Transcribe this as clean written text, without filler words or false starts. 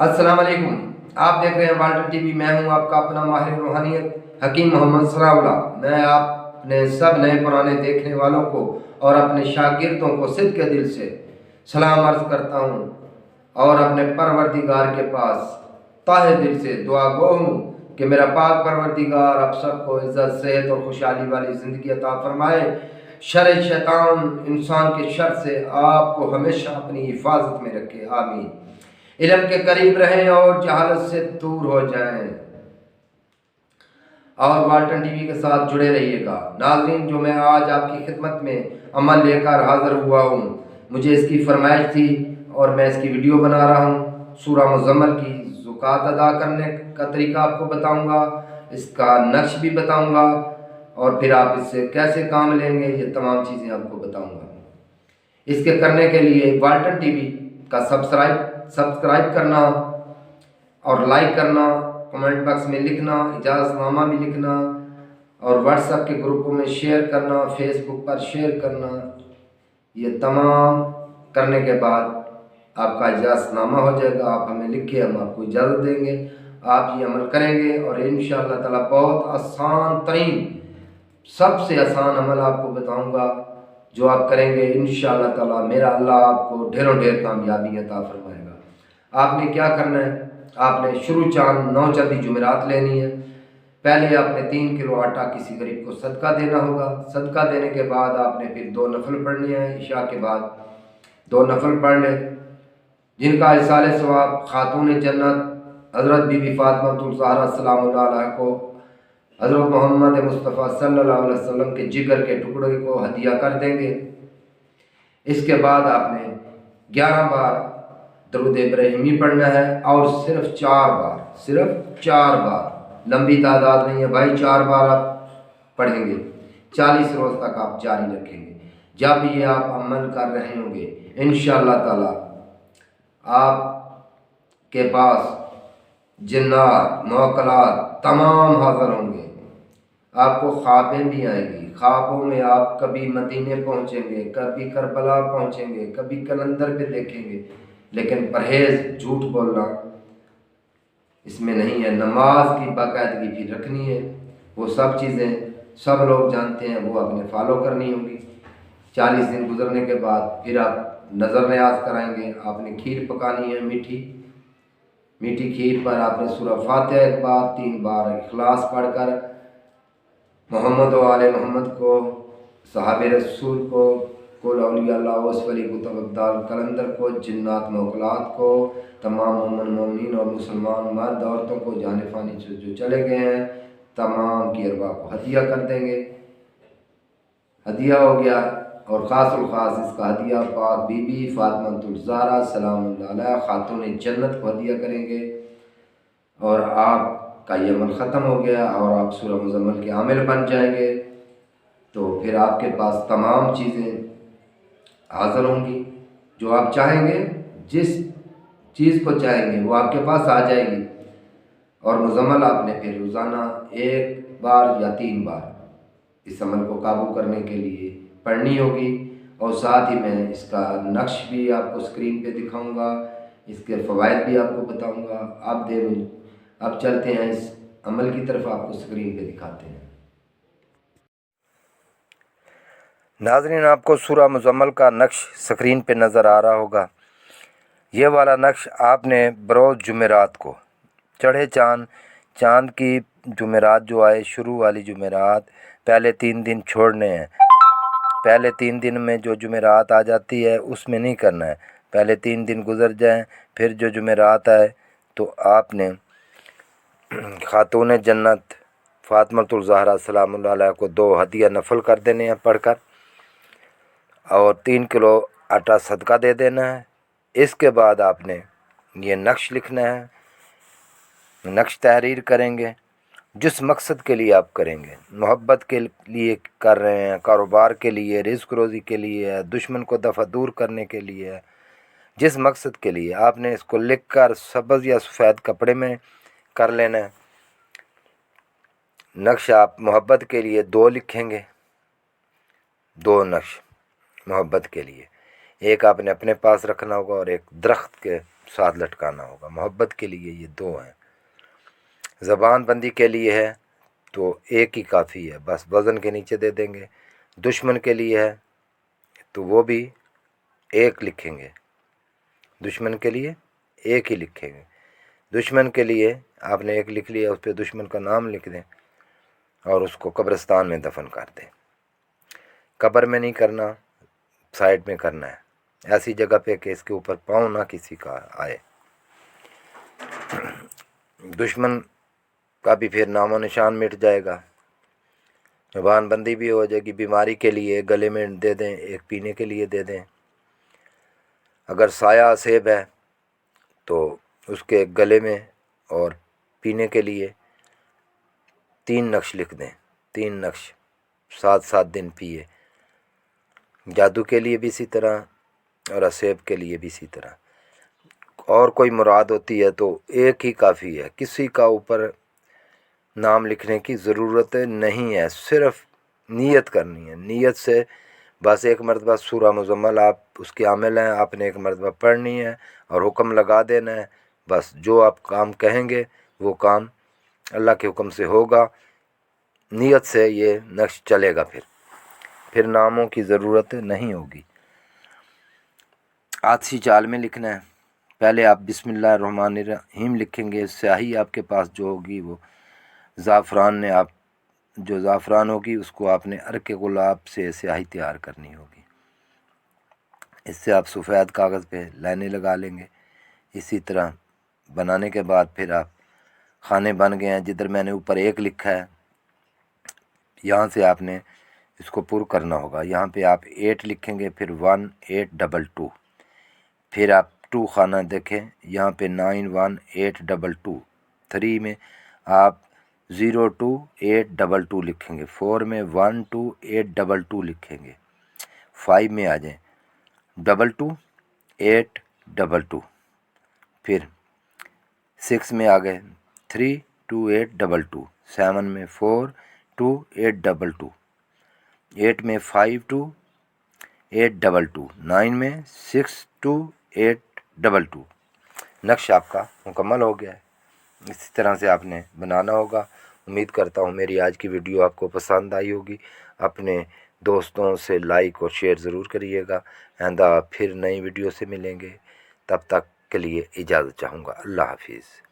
अस्सलाम वालेकुम। आप देख रहे हैं वाल्टर टीवी। मैं हूं आपका अपना माहिर रूहानियत हकीम मोहम्मद सनाउल्लाह। मैं अपने सब नए पुराने देखने वालों को और अपने शागिर्दों को सिद्ध के दिल से सलाम अर्ज करता हूं और अपने परवरदिगार के पास ताहे दिल से दुआ गो हूँ कि मेरा पाक परवरदिगार आप सबको इज़्ज़त, सेहत और खुशहाली वाली ज़िंदगी अता फरमाए। शर शैतान इंसान के शर से आपको हमेशा अपनी हिफाजत में रखे, आमीन। इल्म के करीब रहें और जहालत से दूर हो जाएं और वाल्टन टीवी के साथ जुड़े रहिएगा। नाज़रीन, जो मैं आज आपकी खिदमत में अमल लेकर हाज़िर हुआ हूँ, मुझे इसकी फरमाइश थी और मैं इसकी वीडियो बना रहा हूँ। सूरह मुज़म्मल की ज़कात अदा करने का तरीका आपको बताऊँगा, इसका नक्श भी बताऊँगा और फिर आप इससे कैसे काम लेंगे, ये तमाम चीज़ें आपको बताऊँगा। इसके करने के लिए वाल्टन टीवी का सब्सक्राइब करना और लाइक करना, कमेंट बॉक्स में लिखना, इजाज़तनामा भी लिखना और व्हाट्सएप के ग्रुपों में शेयर करना, फेसबुक पर शेयर करना। ये तमाम करने के बाद आपका इजाज़तनामा हो जाएगा। आप हमें लिखिए, हम आपको इजाज़त देंगे, आप ये अमल करेंगे और इंशाअल्लाह ताला बहुत आसान तरीन, सबसे आसान अमल आपको बताऊंगा जो आप करेंगे इंशाअल्लाह ताला मेरा अल्लाह आपको ढेरों ढेर कामयाबी अता फरमाएगा। आपने क्या करना है, आपने शुरू चांद 9 चंदी जुमेरात लेनी है। पहले आपने 3 किलो आटा किसी गरीब को सदका देना होगा। सदका देने के बाद आपने फिर 2 नफल पढ़ने हैं। इशा के बाद 2 नफल पढ़ लें, जिनका इसाले सवाब खातून जन्नत हज़रत बीबी फातिमा ज़हरा सलामुल्लाह अलैहा को हज़रत मोहम्मद मुस्तफ़ा सल्लल्लाहु अलैहि वसल्लम के जिगर के टुकड़े को हदिया कर देंगे। इसके बाद आपने 11 बार दरूद इब्राहिमी पढ़ना है और सिर्फ 4 बार, लंबी तादाद नहीं है भाई, 4 बार आप पढ़ेंगे। 40 रोज़ तक आप जारी रखेंगे। जब ये आप अमल कर रहे होंगे इंशाअल्लाह ताला आपके पास जिन्नात मौकलात तमाम हाज़िर होंगे। आपको ख्वाबें भी आएंगी। ख्वाबों में आप कभी मदीने पहुँचेंगे, कभी करबला पहुँचेंगे, कभी कलंदर पे देखेंगे, लेकिन परहेज़, झूठ बोलना इसमें नहीं है। नमाज की बाकायदगी भी रखनी है। वो सब चीज़ें सब लोग जानते हैं, वो आपने फॉलो करनी होगी। 40 दिन गुजरने के बाद फिर आप नज़र न्याज कराएंगे। आपने खीर पकानी है, मीठी खीर पर आपने सूरह फातिहा एक बार, 3 बार इखलास पढ़कर मोहम्मद व आले मोहम्मद को, सहाबे रसूल को, कुल औलिया अल्लाह वली कुतुब अब्दाल कलंदर को, जिन्नात मौकलात को, तमाम मोमिन मोमिनीन और मुसलमान मर्द औरतों को जाने फानी से जो चले गए हैं तमाम की अरवाह को हदिया कर देंगे। हदिया हो गया और ख़ासुल ख़ास इसका हदिया पाक बीबी फातिमा ज़हरा सलामुल्लाह अलैहा खातून जन्नत को हदिया करेंगे और आपका ये अमल ख़त्म हो गया और आप सूरह मुज़म्मल के आमिल बन जाएंगे। तो फिर आपके पास तमाम चीज़ें हाज़िर होंगी। जो आप चाहेंगे, जिस चीज़ को चाहेंगे वो आपके पास आ जाएगी। और मुज़म्मल आपने फिर रोज़ाना 1 बार या 3 बार इस अमल को काबू करने के लिए पढ़नी होगी। और साथ ही मैं इसका नक्श भी आपको स्क्रीन पे दिखाऊंगा, इसके फ़वाइद भी आपको बताऊंगा। अब चलते हैं इस अमल की तरफ, आपको स्क्रीन पे दिखाते हैं। नाज़रीन, आपको सूरह मुज़म्मल का नक्श स्क्रीन पे नज़र आ रहा होगा। ये वाला नक्श आपने बरोज़ जुमेरात को, चढ़े चाँद की जुमेरात जो आए, शुरू वाली जुमेरात, पहले 3 दिन छोड़ने हैं। पहले 3 दिन में जो जुमेरात आ जाती है उसमें नहीं करना है। पहले 3 दिन गुज़र जाएं, फिर जो जुमेरात आए तो आपने खातून जन्नत फातिमा ज़हरा सलामुल्लाह अलैहा को 2 हदिया नफल कर देने हैं पढ़कर और 3 किलो आटा सदका दे देना है। इसके बाद आपने ये नक्श लिखना है। नक्श तहरीर करेंगे जिस मकसद के लिए आप करेंगे, मोहब्बत के लिए कर रहे हैं, कारोबार के लिए, रिज़्क़ रोज़ी के लिए, दुश्मन को दफ़ा दूर करने के लिए, जिस मकसद के लिए आपने इसको लिखकर सब्ज़ या सफ़ेद कपड़े में कर लेना है। नक्श आप मोहब्बत के लिए 2 लिखेंगे, 2 नक्श मोहब्बत के लिए। एक आपने अपने पास रखना होगा और एक दरख्त के साथ लटकाना होगा। मोहब्बत के लिए ये दो हैं। ज़बान बंदी के लिए है तो एक ही काफ़ी है, बस वज़न के नीचे दे देंगे। दुश्मन के लिए है तो वो भी एक लिखेंगे, दुश्मन के लिए एक ही लिखेंगे। दुश्मन के लिए आपने एक लिख लिया, उस पर दुश्मन का नाम लिख दें और उसको कब्रिस्तान में दफन कर दें। कब्र में नहीं करना, साइड में करना है, ऐसी जगह पे कि इसके ऊपर पाँव ना किसी का आए। दुश्मन का भी फिर नामो निशान मिट जाएगा, ज़बान बंदी भी हो जाएगी। बीमारी के लिए गले में दे दें, एक पीने के लिए दे दें। अगर साया सेब है तो उसके गले में और पीने के लिए 3 नक्श लिख दें, 3 नक्श 7-7 दिन पिए। जादू के लिए भी इसी तरह और असेब के लिए भी इसी तरह। और कोई मुराद होती है तो एक ही काफ़ी है, किसी का ऊपर नाम लिखने की ज़रूरत नहीं है, सिर्फ़ नीयत करनी है। नीयत से बस एक मरतबा सूरा मुज़म्मल आप उसके आमिल हैं, आपने एक मरतबा पढ़नी है और हुक्म लगा देना है। बस जो आप काम कहेंगे वो काम अल्लाह के हुक्म से होगा। नीयत से ये नक्श चलेगा, फिर नामों की ज़रूरत नहीं होगी। आतिशी चाल में लिखना है। पहले आप बिस्मिल्लाहिर्रहमानिर्रहीम लिखेंगे। स्याही आपके पास जो होगी वो ज़ाफ़रान ने आप जो ज़ाफ़रान होगी उसको आपने अर्क गुलाब से स्याही तैयार करनी होगी। इससे आप सफ़ेद कागज़ पे लाइनें लगा लेंगे। इसी तरह बनाने के बाद फिर आप खाने बन गए हैं। जिधर मैंने ऊपर एक लिखा है यहाँ से आपने इसको पुर करना होगा। यहाँ पे आप 8 लिखेंगे, फिर 1 8 2 2, फिर आप 2 खाना देखें, यहाँ पे 9 1 8 2 2। 3 में आप 0 2 8 2 2 लिखेंगे। 4 में 1 2 8 2 2 लिखेंगे। 5 में आ जाएं 2 2 8 2 2। फिर 6 में आ गए 3 2 8 2 2। 7 में 4 2 8 2 2। 8 में 5 2 8 2 2। 9 में 6 2 8 2 2। नक्श आपका मुकम्मल हो गया है। इसी तरह से आपने बनाना होगा। उम्मीद करता हूँ मेरी आज की वीडियो आपको पसंद आई होगी। अपने दोस्तों से लाइक और शेयर ज़रूर करिएगा। आइंदा फिर नई वीडियो से मिलेंगे, तब तक के लिए इजाज़त चाहूँगा। अल्लाह हाफिज़।